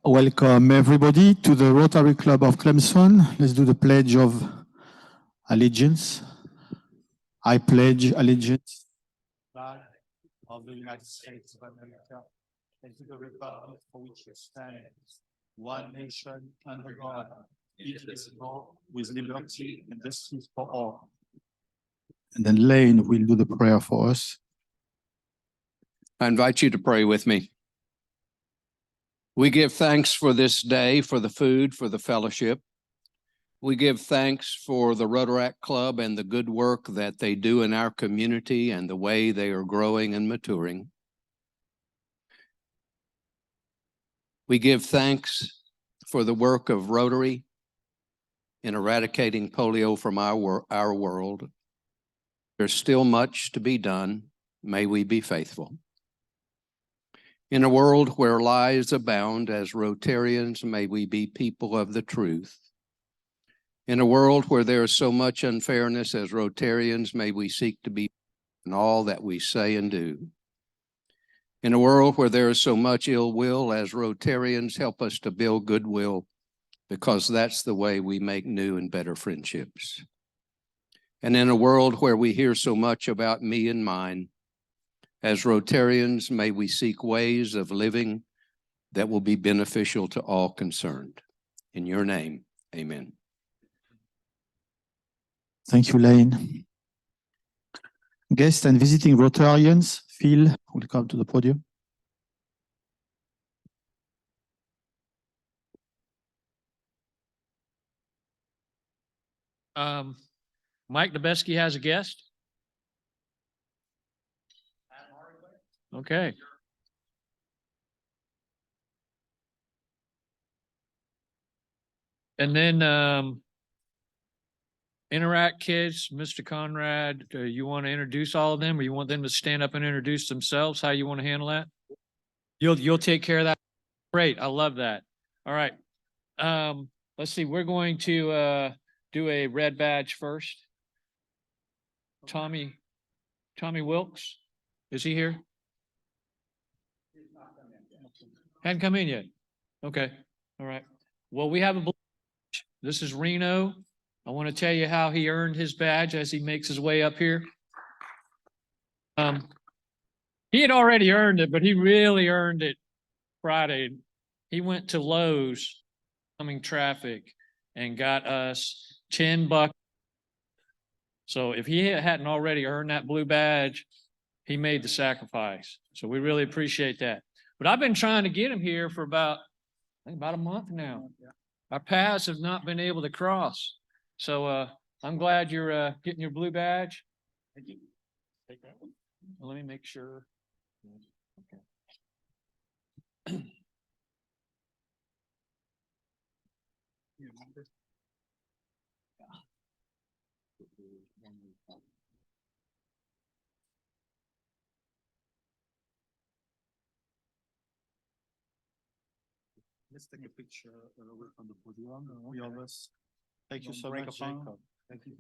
Welcome everybody to the Rotary Club of Clemson. Let's do the Pledge of Allegiance. I pledge allegiance of the United States of America and to the republic for which it stands, one nation under God, indivisible, with liberty and justice for all. And then Lane will do the prayer for us. I invite you to pray with me. We give thanks for this day, for the food, for the fellowship. We give thanks for the Rotary Club and the good work that they do in our community and the way they are growing and maturing. We give thanks for the work of Rotary in eradicating polio from our world. There's still much to be done. May we be faithful. In a world where lies abound, as Rotarians, may we be people of the truth. In a world where there is so much unfairness, as Rotarians, may we seek to be in all that we say and do. In a world where there is so much ill will, as Rotarians, help us to build goodwill, because that's the way we make new and better friendships. And in a world where we hear so much about me and mine, as Rotarians, may we seek ways of living that will be beneficial to all concerned. In your name, amen. Thank you, Lane. Guests and visiting Rotarians, Phil will come to the podium. Mike Dubesky has a guest. Okay. And then Interact Kids, Mr. Conrad, you want to introduce all of them, or you want them to stand up and introduce themselves? How you want to handle that? You'll take care of that. Great, I love that. All right. Let's see. We're going to do a red badge first. Tommy Wilkes, is he here? Hadn't come in yet. Okay. All right. Well, we have a badge. This is Reno. I want to tell you how he earned his badge as he makes his way up here. He had already earned it, but he really earned it Friday. He went to Lowe's, coming traffic, and got us $10. So if he hadn't already earned that blue badge, he made the sacrifice. So we really appreciate that. But I've been trying to get him here for about a month now. Our paths have not been able to cross. So I'm glad you're getting your blue badge. Thank you. Take that one. Well, let me make sure. Okay. Let's take a picture away from the podium. We all of us. Thank you so much, Jacob. Thank you.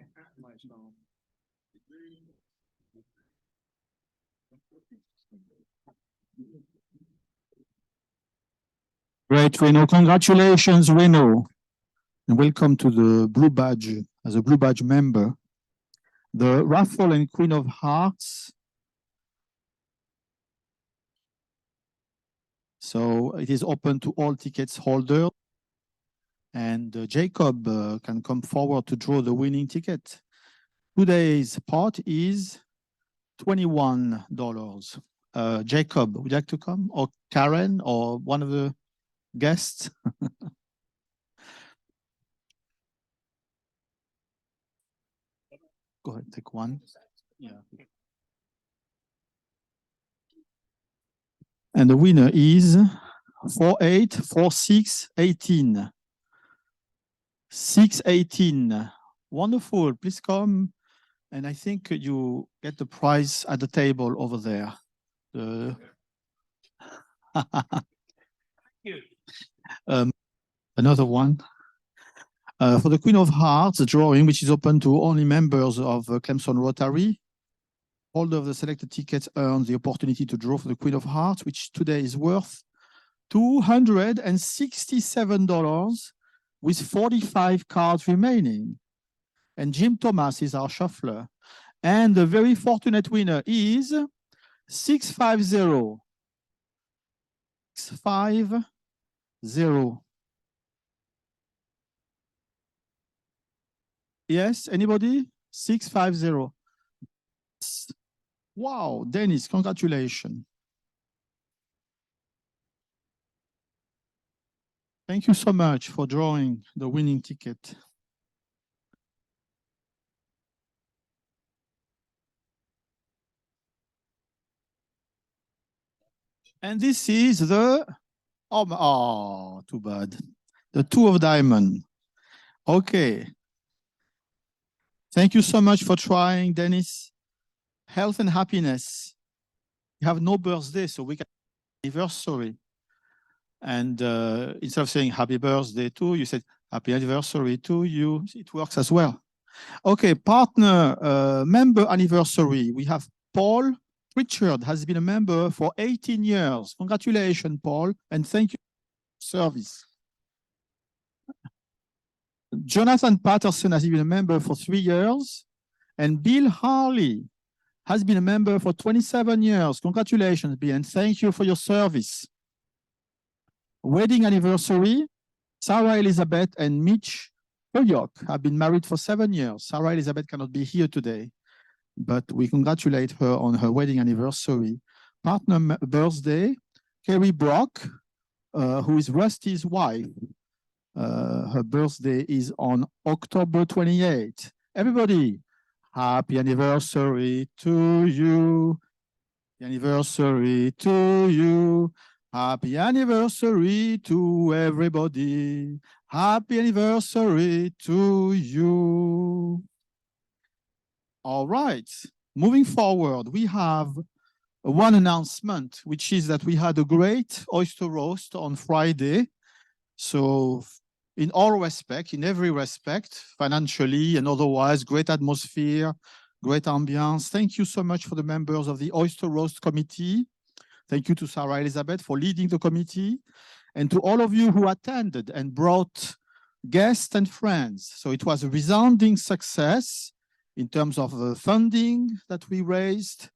Great, Reno. Congratulations, Reno. And welcome to the Blue Badge, as a Blue Badge member. The raffle and Queen of Hearts. So it is open to all tickets holders. And Jacob can come forward to draw the winning ticket. Today's pot is $21. Jacob, would you like to come? Or Karen, or one of the guests? Go ahead, take one. Yeah. And the winner is 484618. 618. Wonderful. Please come. And I think you get the prize at the table over there. Another one. For the Queen of Hearts, the drawing, which is open to only members of Clemson Rotary. Holder of the selected tickets earns the opportunity to draw for the Queen of Hearts, which today is worth $267 with 45 cards remaining. And Jim Thomas is our shuffler. And the very fortunate winner is 650. 650. Yes, anybody? 650. Wow, Dennis, congratulations. Thank you so much for drawing the winning ticket. And this is the, too bad. The two of diamond. Okay. Thank you so much for trying, Dennis. Health and happiness. You have no birthday, so we can anniversary. And instead of saying happy birthday to you, said happy anniversary to you. It works as well. Okay, partner member anniversary. We have Paul Richard has been a member for 18 years. Congratulations, Paul, and thank you for your service. Jonathan Patterson has been a member for 3 years, and Bill Harley has been a member for 27 years. Congratulations, Bill, and thank you for your service. Wedding anniversary, Sarah Elizabeth and Mitch Hoyok have been married for 7 years. Sarah Elizabeth cannot be here today, but we congratulate her on her wedding anniversary. Partner birthday, Kerry Brock, who is Rusty's wife. Her birthday is on October 28th. Everybody, happy anniversary to you. Happy anniversary to you. Happy anniversary to everybody. Happy anniversary to you. All right, moving forward, we have one announcement, which is that we had a great oyster roast on Friday. So in all respect, in every respect, financially and otherwise, great atmosphere, great ambiance. Thank you so much for the members of the Oyster Roast Committee. Thank you to Sarah Elizabeth for leading the committee, and to all of you who attended and brought guests and friends. So it was a resounding success in terms of funding that we raised,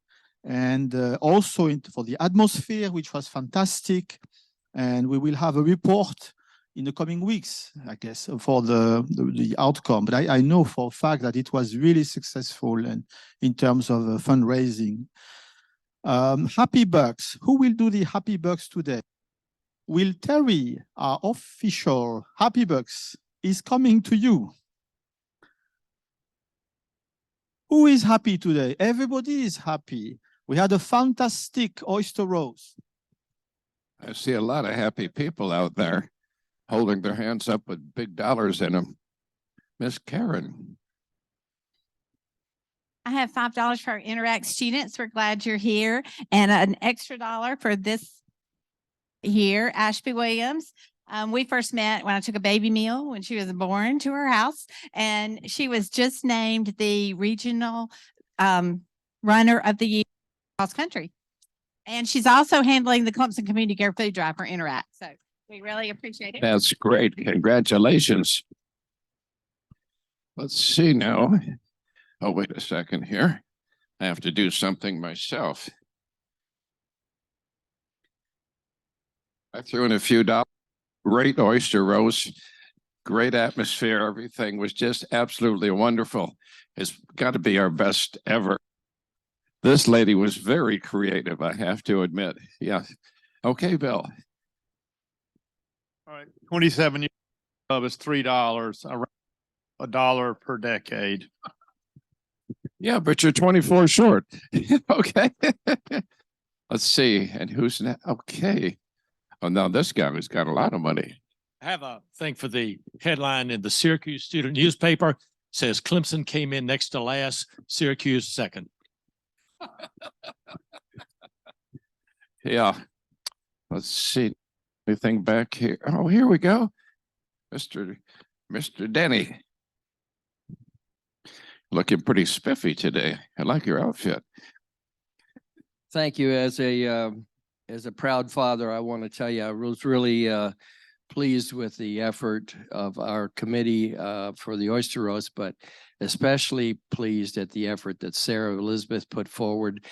and also for the atmosphere, which was fantastic. And we will have a report in the coming weeks, I guess, for the outcome. But I know for a fact that it was really successful and in terms of fundraising. Happy Bucks. Who will do the Happy Bucks today? Will Terry, our official Happy Bucks, is coming to you. Who is happy today? Everybody is happy. We had a fantastic oyster roast. I see a lot of happy people out there holding their hands up with big dollars in them. Miss Karen. I have $5 for our Interact students. We're glad you're here. And an extra $1 for this here, Ashby Williams. We first met when I took a baby meal when she was born to her house. And she was just named the regional runner of the year cross country. And she's also handling the Clemson Community Care Food Drive for Interact. So we really appreciate it. That's great. Congratulations. Let's see now. Oh, wait a second here. I have to do something myself. I threw in a few dollars. Great oyster roast, great atmosphere. Everything was just absolutely wonderful. It's got to be our best ever. This lady was very creative, I have to admit. Yeah. Okay, Bill. All right, 27 years of is $3, around $1 per decade. Yeah, but you're 24 short. Okay. Let's see. And who's next? Okay. Oh, now this guy has got a lot of money. I have a thing for the headline in the Syracuse Student Newspaper. It says Clemson came in next to last, Syracuse second. Yeah. Let's see. Anything back here? Oh, here we go. Mr. Denny. Looking pretty spiffy today. I like your outfit. Thank you. As As a proud father, I want to tell you, I was really pleased with the effort of our committee for the oyster roast, but especially pleased at the effort that Sarah Elizabeth put forward.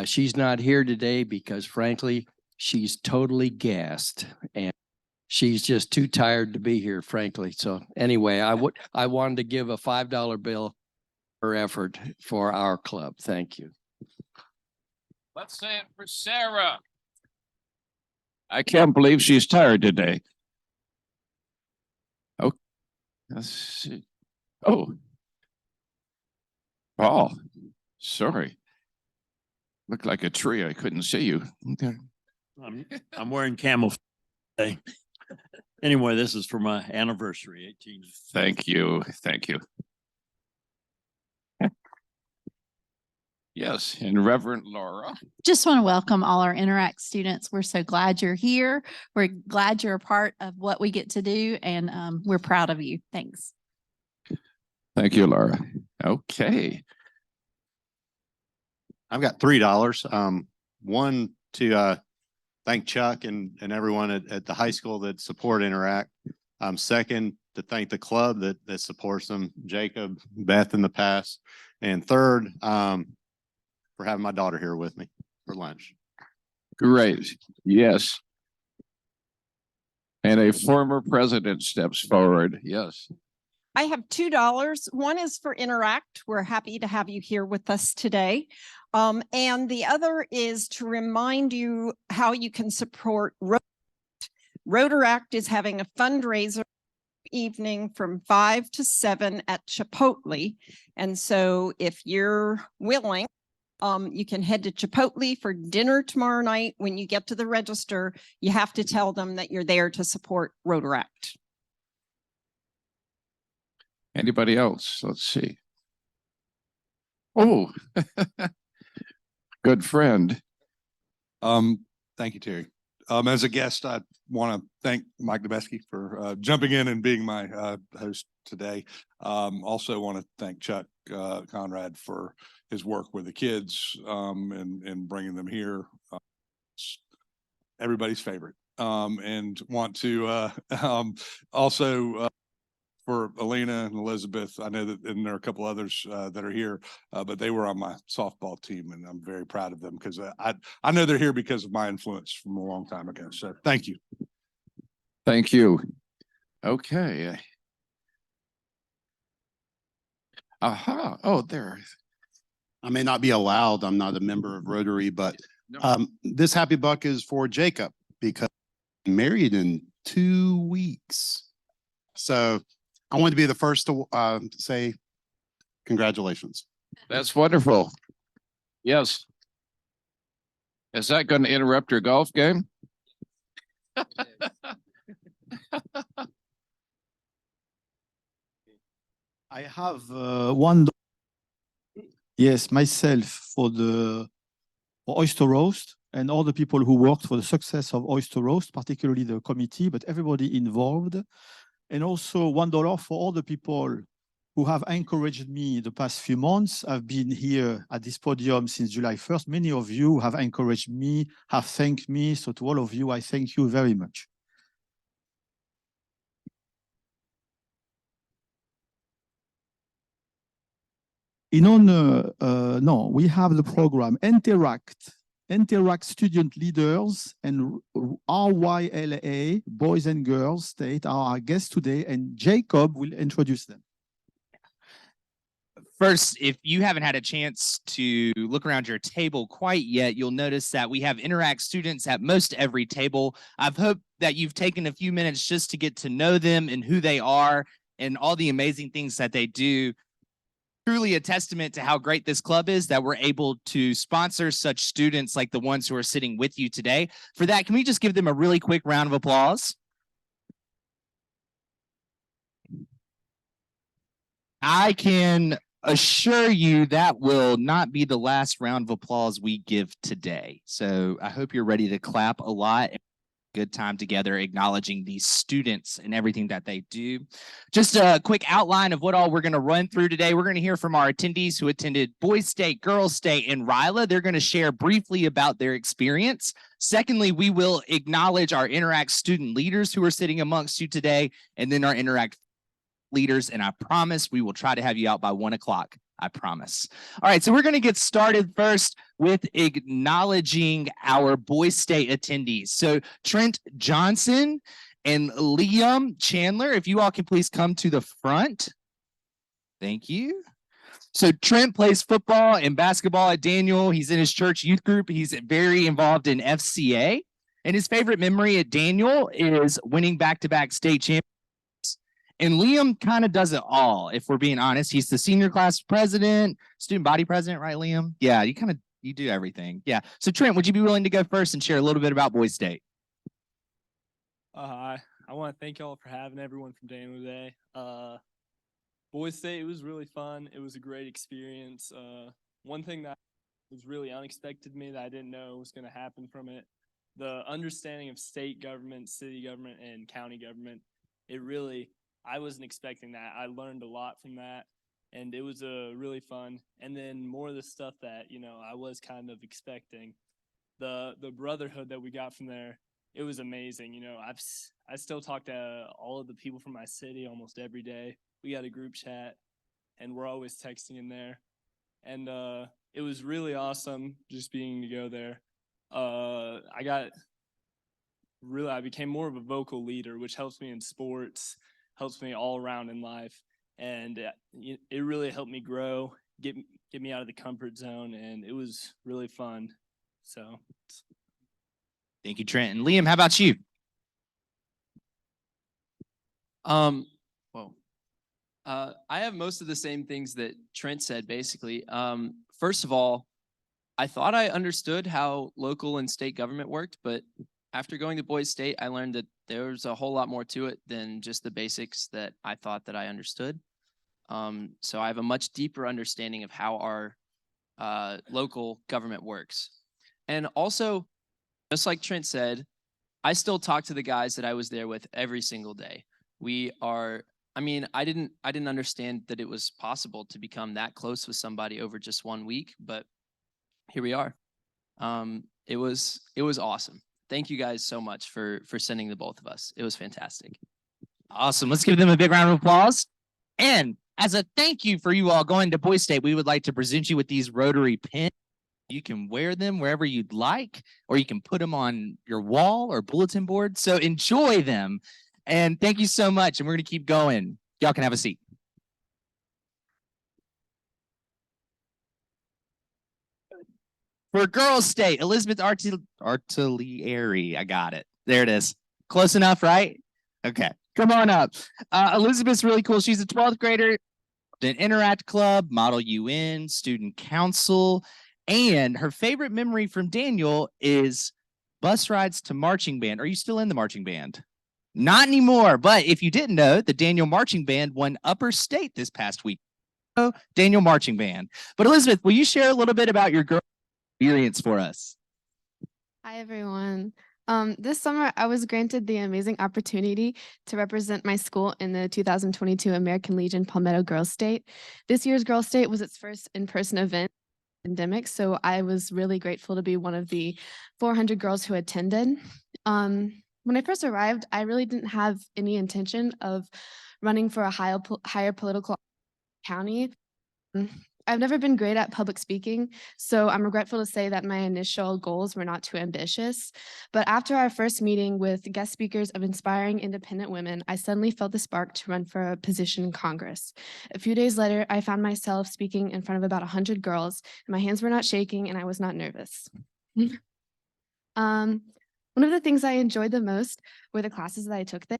She's not here today because frankly, she's totally gassed and she's just too tired to be here, frankly. So anyway, I wanted to give a $5 bill for effort for our club. Thank you. Let's say it for Sarah. I can't believe she's tired today. Oh, let's see. Oh, Paul, sorry. Looked like a tree. I couldn't see you. Okay. I'm wearing camel today. Anyway, this is for my anniversary, 18. Thank you. Thank you. Yes, and Reverend Laura. Just want to welcome all our Interact students. We're so glad you're here. We're glad you're a part of what we get to do, and we're proud of you. Thanks. Thank you, Laura. Okay. I've got $3. One to thank Chuck and everyone at the high school that support Interact. Second, to thank the club that supports them, Jacob, Beth in the past. And third, for having my daughter here with me for lunch. Great. Yes. And a former president steps forward. Yes. I have $2. One is for Interact. We're happy to have you here with us today. And the other is to remind you how you can support Rotaract is having a fundraiser evening from 5 to 7 at Chipotle. And so if you're willing, you can head to Chipotle for dinner tomorrow night. When you get to the register, you have to tell them that you're there to support Rotaract. Anybody else? Let's see. Oh, good friend. Thank you, Terry. As a guest, I want to thank Mike Dubesky for jumping in and being my host today. Also want to thank Chuck Conrad for his work with the kids and bringing them here. It's everybody's favorite. And want to also for Elena and Elizabeth. I know that, and there are a couple others that are here, but they were on my softball team, and I'm very proud of them because I know they're here because of my influence from a long time ago. So thank you. Thank you. Okay. Aha. Oh, there. I may not be allowed. I'm not a member of Rotary, but this happy buck is for Jacob because he's married in 2 weeks. So I want to be the first to say congratulations. That's wonderful. Yes. Is that going to interrupt your golf game? I have $1. Yes, myself for oyster roast and all the people who worked for the success of oyster roast, particularly the committee, but everybody involved. And also $1 for all the people who have encouraged me the past few months. I've been here at this podium since July 1st. Many of you have encouraged me, have thanked me. So to all of you, I thank you very much. In honor, no, we have the program Interact Student Leaders and RYLA, Boys and Girls State, are our guests today, and Jacob will introduce them. First, if you haven't had a chance to look around your table quite yet, you'll notice that we have Interact students at most every table. I've hoped that you've taken a few minutes just to get to know them and who they are and all the amazing things that they do. Truly a testament to how great this club is that we're able to sponsor such students like the ones who are sitting with you today. For that, can we just give them a really quick round of applause? I can assure you that will not be the last round of applause we give today. So I hope you're ready to clap a lot and good time together acknowledging these students and everything that they do. Just a quick outline of what all we're going to run through today. We're going to hear from our attendees who attended Boys State, Girls State, and RILA. They're going to share briefly about their experience. Secondly, we will acknowledge our Interact student leaders who are sitting amongst you today, and then our Interact leaders. And I promise we will try to have you out by 1 o'clock. I promise. All right, so we're going to get started first with acknowledging our Boys State attendees. So Trent Johnson and Liam Chandler, if you all can please come to the front. Thank you. So Trent plays football and basketball at Daniel. He's in his church youth group. He's very involved in FCA. And his favorite memory at Daniel is winning back-to-back state championships. And Liam kind of does it all, if we're being honest. He's the senior class president, student body president, right, Liam? Yeah, you do everything. Yeah. So Trent, would you be willing to go first and share a little bit about Boys State? Hi, I want to thank y'all for having everyone from Daniel today. Boys State, it was really fun. It was a great experience. One thing that was really unexpected to me that I didn't know was going to happen from it, the understanding of state government, city government, and county government, I wasn't expecting that. I learned a lot from that, and it was really fun. And then more of the stuff that, I was kind of expecting. The brotherhood that we got from there, it was amazing. I still talk to all of the people from my city almost every day. We got a group chat, and we're always texting in there. And it was really awesome just being to go there. I became more of a vocal leader, which helps me in sports, helps me all around in life. And it really helped me grow, get me out of the comfort zone, and it was really fun. So thank you, Trent. And Liam, how about you? I have most of the same things that Trent said, basically. First of all, I thought I understood how local and state government worked, but after going to Boys State, I learned that there's a whole lot more to it than just the basics that I thought that I understood. So I have a much deeper understanding of how our local government works. And also, just like Trent said, I still talk to the guys that I was there with every single day. I didn't understand that it was possible to become that close with somebody over just 1 week, but here we are. It was awesome. Thank you guys so much for sending the both of us. It was fantastic. Awesome. Let's give them a big round of applause. And as a thank you for you all going to Boys State, we would like to present you with these Rotary pins. You can wear them wherever you'd like, or you can put them on your wall or bulletin board. So enjoy them. And thank you so much. And we're going to keep going. Y'all can have a seat. For Girls State, Elizabeth Artilieri. I got it. There it is. Close enough, right? Okay. Come on up. Elizabeth's really cool. She's a 12th grader, an Interact Club, Model UN, Student Council, and her favorite memory from Daniel is bus rides to marching band. Are you still in the marching band? Not anymore, but if you didn't know, the Daniel Marching Band won Upper State this past week. So, Daniel Marching Band. But Elizabeth, will you share a little bit about your girl experience for us? Hi, everyone. This summer, I was granted the amazing opportunity to represent my school in the 2022 American Legion Palmetto Girls State. This year's Girls State was its first in-person event pandemic, so I was really grateful to be one of the 400 girls who attended. When I first arrived, I really didn't have any intention of running for a higher political county. I've never been great at public speaking, so I'm regretful to say that my initial goals were not too ambitious. But after our first meeting with guest speakers of inspiring independent women, I suddenly felt the spark to run for a position in Congress. A few days later, I found myself speaking in front of about 100 girls. My hands were not shaking and I was not nervous. One of the things I enjoyed the most were the classes that I took there.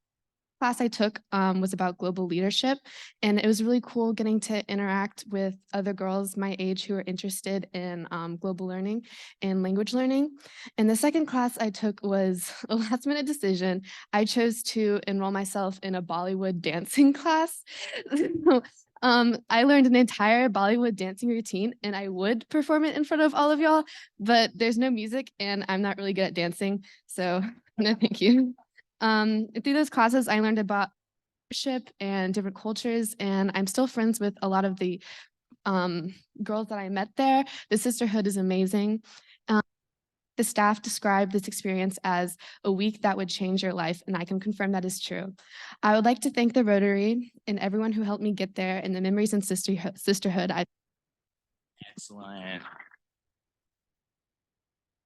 The class I took was about global leadership, and it was really cool getting to interact with other girls my age who are interested in global learning and language learning. And the second class I took was a last minute decision. I chose to enroll myself in a Bollywood dancing class. I learned an entire Bollywood dancing routine, and I would perform it in front of all of y'all, but there's no music and I'm not really good at dancing. So No, thank you. Through those classes, I learned about leadership and different cultures, and I'm still friends with a lot of the girls that I met there. The sisterhood is amazing. The staff described this experience as a week that would change your life, and I can confirm that is true. I would like to thank the Rotary and everyone who helped me get there, and the memories and sisterhood. Excellent.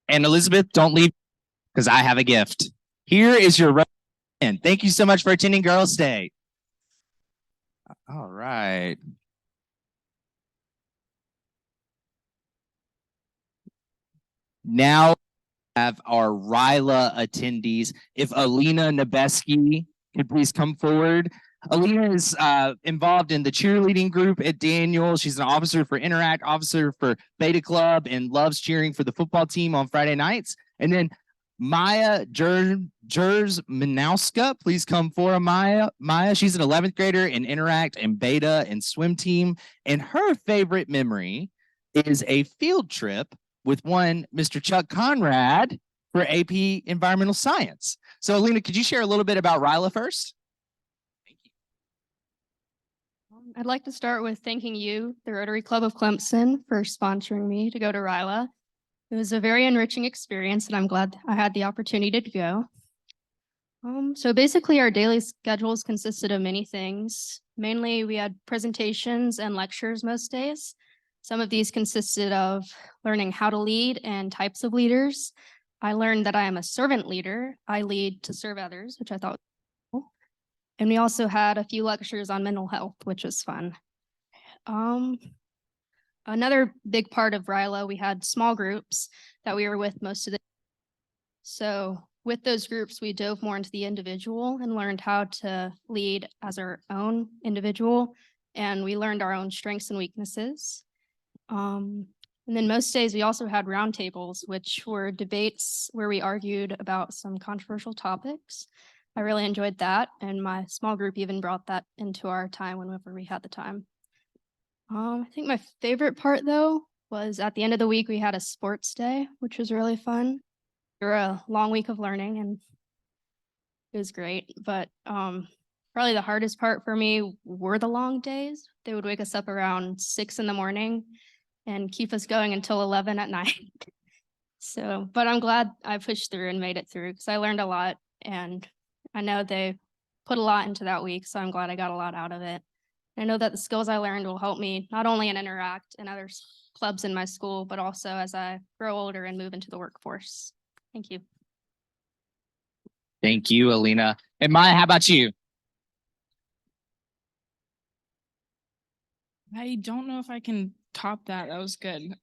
And Elizabeth, don't leave because I have a gift. Here is your and thank you so much for attending Girls' Day. All right. Now have our RILA attendees. If Alina Nebeski could please come forward. Alina is involved in the cheerleading group at Daniel. She's an officer for Interact, officer for Beta Club, and loves cheering for the football team on Friday nights. And then Maya Jers Minowska, please come forward, Maya. She's an 11th grader in Interact and Beta and swim team. And her favorite memory is a field trip with one Mr. Chuck Conrad for AP Environmental Science. So Alina, could you share a little bit about RILA first? I'd like to start with thanking you, the Rotary Club of Clemson, for sponsoring me to go to RILA. It was a very enriching experience, and I'm glad I had the opportunity to go. So basically, our daily schedules consisted of many things. Mainly, we had presentations and lectures most days. Some of these consisted of learning how to lead and types of leaders. I learned that I am a servant leader. I lead to serve others, which I thought was cool. And we also had a few lectures on mental health, which was fun. Another big part of RILA, we had small groups that we were with most of the. So with those groups, we dove more into the individual and learned how to lead as our own individual. And we learned our own strengths and weaknesses. And then most days we also had roundtables, which were debates where we argued about some controversial topics. I really enjoyed that. And my small group even brought that into our time whenever we had the time. I think my favorite part though was at the end of the week, we had a sports day, which was really fun. We were a long week of learning and it was great. But probably the hardest part for me were the long days. They would wake us up around 6 a.m. and keep us going until 11 at night. So, but I'm glad I pushed through and made it through because I learned a lot and I know they put a lot into that week. So I'm glad I got a lot out of it. I know that the skills I learned will help me not only in Interact and other clubs in my school, but also as I grow older and move into the workforce. Thank you. Thank you, Alina. And Maya, how about you? I don't know if I can top that. That was good.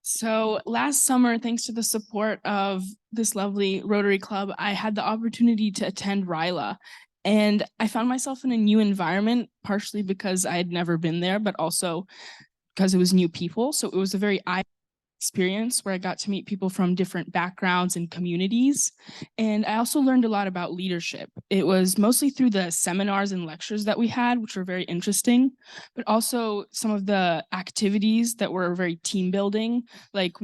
So last summer, thanks to the support of this lovely Rotary Club, I had the opportunity to attend RILA. And I found myself in a new environment, partially because I had never been there, but also because it was new people. So it was a very eye experience where I got to meet people from different backgrounds and communities. And I also learned a lot about leadership. It was mostly through the seminars and lectures that we had, which were very interesting, but also some of the activities that were very team building, like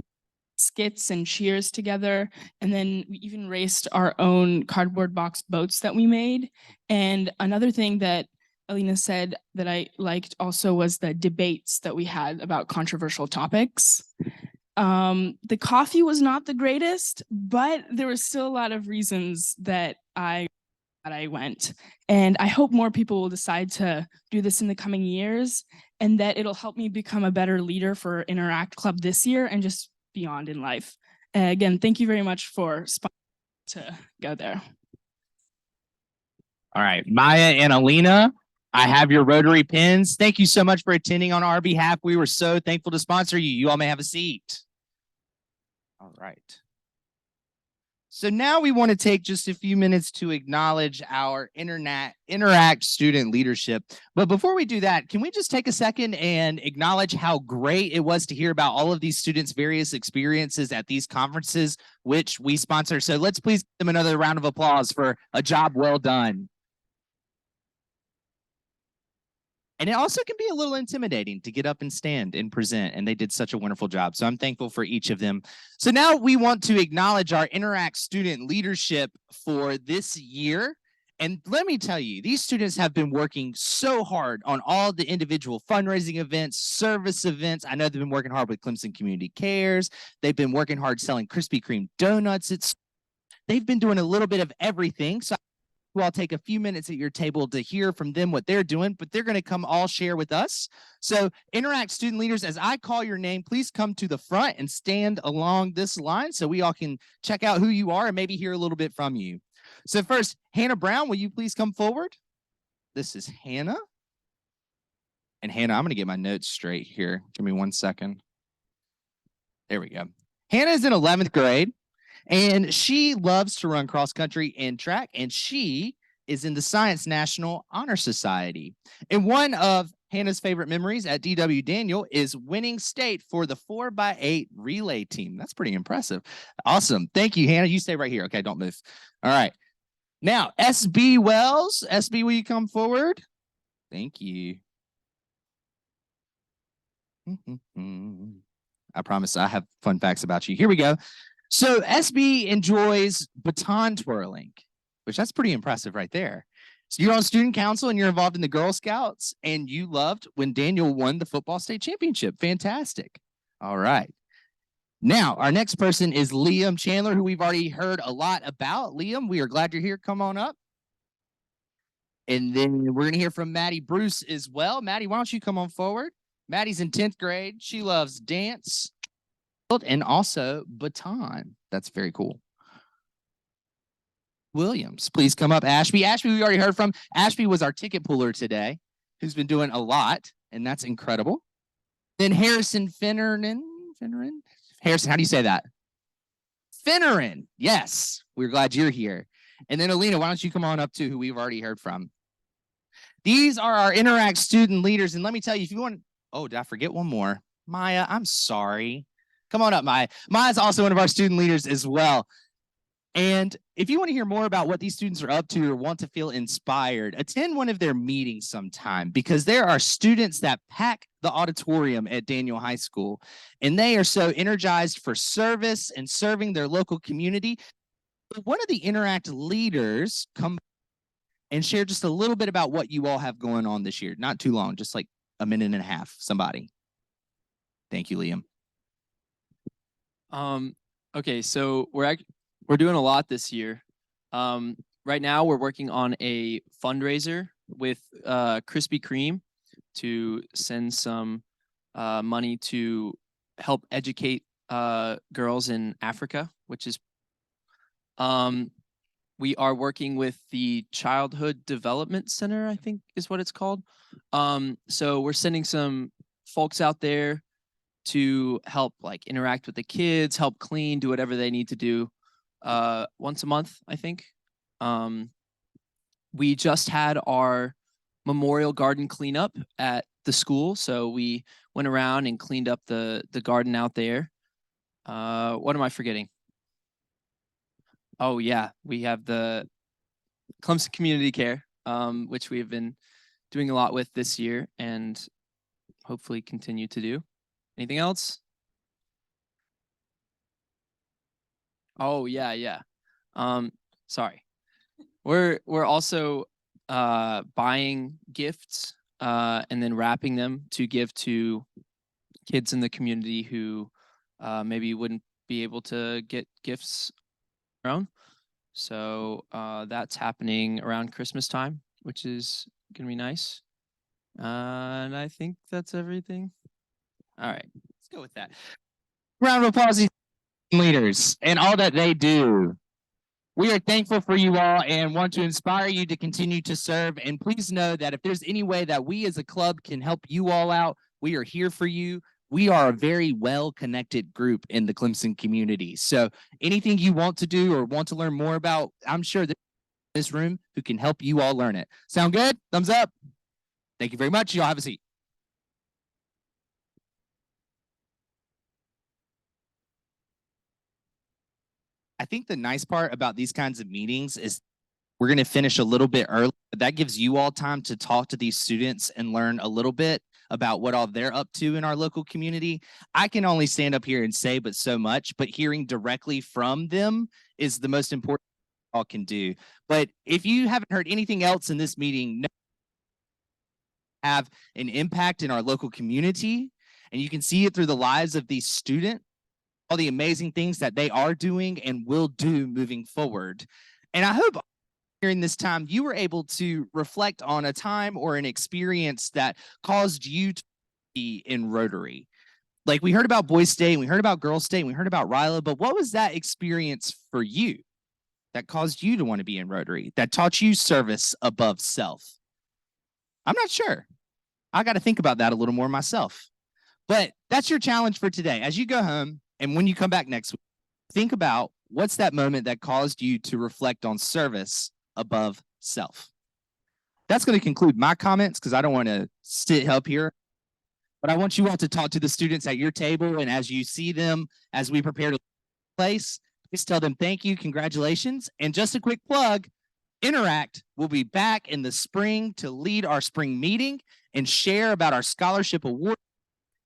skits and cheers together. And then we even raced our own cardboard box boats that we made. And another thing that Alina said that I liked also was the debates that we had about controversial topics. The coffee was not the greatest, but there were still a lot of reasons that I went. And I hope more people will decide to do this in the coming years and that it'll help me become a better leader for Interact Club this year and just beyond in life. Again, thank you very much for sponsoring to go there. All right, Maya and Alina, I have your Rotary pins. Thank you so much for attending on our behalf. We were so thankful to sponsor you. You all may have a seat. All right. So now we want to take just a few minutes to acknowledge our Interact student leadership. But before we do that, can we just take a second and acknowledge how great it was to hear about all of these students' various experiences at these conferences, which we sponsor. So let's please give them another round of applause for a job well done. And it also can be a little intimidating to get up and stand and present. And they did such a wonderful job. So I'm thankful for each of them. So now we want to acknowledge our Interact student leadership for this year. And let me tell you, these students have been working so hard on all the individual fundraising events, service events. I know they've been working hard with Clemson Community Cares. They've been working hard selling Krispy Kreme donuts. They've been doing a little bit of everything. So I'll take a few minutes at your table to hear from them what they're doing, but they're going to come all share with us. So Interact student leaders, as I call your name, please come to the front and stand along this line so we all can check out who you are and maybe hear a little bit from you. So first, Hannah Brown, will you please come forward? This is Hannah. And Hannah, I'm going to get my notes straight here. Give me 1 second. There we go. Hannah is in 11th grade. And she loves to run cross country and track, and she is in the Science National Honor Society. And one of Hannah's favorite memories at DW Daniel is winning state for the 4x8 relay team. That's pretty impressive. Awesome. Thank you, Hannah. You stay right here. Okay, don't move. All right. Now, SB Wells. SB, will you come forward? Thank you. I promise I have fun facts about you. Here we go. So SB enjoys baton twirling, which that's pretty impressive right there. So you're on student council and you're involved in the Girl Scouts, and you loved when Daniel won the football state championship. Fantastic. All right. Now, our next person is Liam Chandler, who we've already heard a lot about. Liam, we are glad you're here. Come on up. And then we're going to hear from Maddie Bruce as well. Maddie, why don't you come on forward? Maddie's in 10th grade. She loves dance and also baton. That's very cool. Williams, please come up. Ashby, we already heard from. Ashby was our ticket puller today, who's been doing a lot, and that's incredible. Then Harrison Finneran. Harrison, how do you say that? Finneran. Yes, we're glad you're here. And then Alina, why don't you come on up too, who we've already heard from. These are our Interact student leaders. And let me tell you, if you want, oh, did I forget one more? Maya, I'm sorry. Come on up, Maya. Maya's also one of our student leaders as well. And if you want to hear more about what these students are up to or want to feel inspired, attend one of their meetings sometime, because there are students that pack the auditorium at Daniel High School, and they are so energized for service and serving their local community. One of the Interact leaders come and share just a little bit about what you all have going on this year. Not too long, just like a minute and a half, somebody. Thank you, Liam. Okay, so we're doing a lot this year. Right now we're working on a fundraiser with Krispy Kreme to send some money to help educate girls in Africa, which is we are working with the Childhood Development Center, I think is what it's called. So we're sending some folks out there to help like interact with the kids, help clean, do whatever they need to do once a month, I think. We just had our Memorial Garden cleanup at the school. So we went around and cleaned up the garden out there. What am I forgetting? Oh yeah, we have the Clemson Community Care, which we have been doing a lot with this year and hopefully continue to do. Anything else? Oh yeah. Sorry. We're also buying gifts and then wrapping them to give to kids in the community who maybe wouldn't be able to get gifts on their own. So that's happening around Christmas time, which is gonna be nice. And I think that's everything. All right, let's go with that. Round of applause, these leaders and all that they do. We are thankful for you all and want to inspire you to continue to serve. And please know that if there's any way that we as a club can help you all out, we are here for you. We are a very well-connected group in the Clemson community. So anything you want to do or want to learn more about, I'm sure there's in this room who can help you all learn it. Sound good? Thumbs up. Thank you very much. Y'all have a seat. I think the nice part about these kinds of meetings is We're going to finish a little bit early, but that gives you all time to talk to these students and learn a little bit about what all they're up to in our local community. I can only stand up here and say but so much, but hearing directly from them is the most important thing all can do. But if you haven't heard anything else in this meeting, have an impact in our local community, and you can see it through the lives of these students, all the amazing things that they are doing and will do moving forward. And I hope during this time you were able to reflect on a time or an experience that caused you to be in Rotary. Like we heard about Boys State, and we heard about Girls State, and we heard about Ryla, but what was that experience for you that caused you to want to be in Rotary, that taught you service above self? I'm not sure. I got to think about that a little more myself. But that's your challenge for today. As you go home and when you come back next week, think about what's that moment that caused you to reflect on service above self. That's going to conclude my comments because I don't want to sit up here. But I want you all to talk to the students at your table. And as you see them, as we prepare to place, please tell them thank you, congratulations. And just a quick plug, Interact will be back in the spring to lead our spring meeting and share about our scholarship award.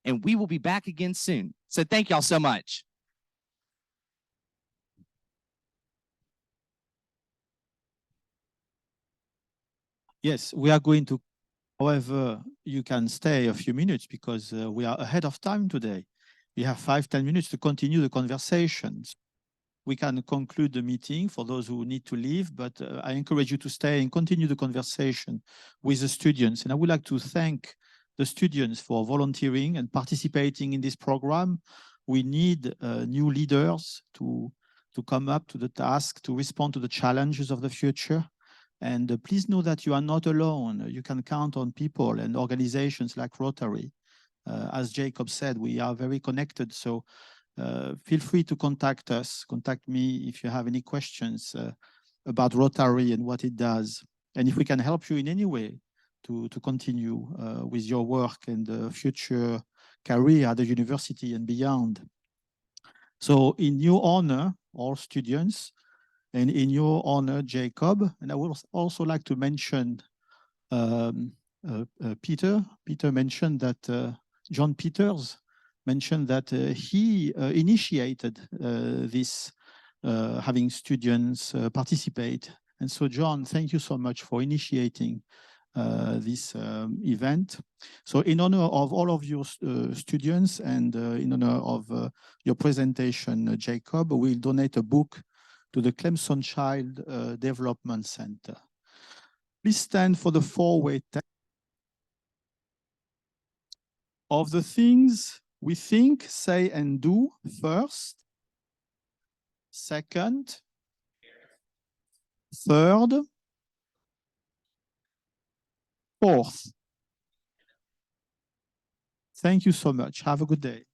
And we will be back again soon. So thank y'all so much. Yes, we are going to, however, you can stay a few minutes because we are ahead of time today. We have 5-10 minutes to continue the conversations. We can conclude the meeting for those who need to leave, but I encourage you to stay and continue the conversation with the students. And I would like to thank the students for volunteering and participating in this program. We need new leaders to come up to the task, to respond to the challenges of the future. And please know that you are not alone. You can count on people and organizations like Rotary. As Jacob said, we are very connected. So feel free to contact us. Contact me if you have any questions about Rotary and what it does. And if we can help you in any way to continue with your work and future career at the university and beyond. So in your honor, all students, and in your honor, Jacob, and I would also like to mention Peter. Peter mentioned that John Peters mentioned that he initiated this, having students participate. And so, John, thank you so much for initiating this event. So in honor of all of your students and in honor of your presentation, Jacob, we'll donate a book to the Clemson Child Development Center. Please stand for the four-way test. Of the things we think, say, and do, first, second, third, fourth. Thank you so much. Have a good day.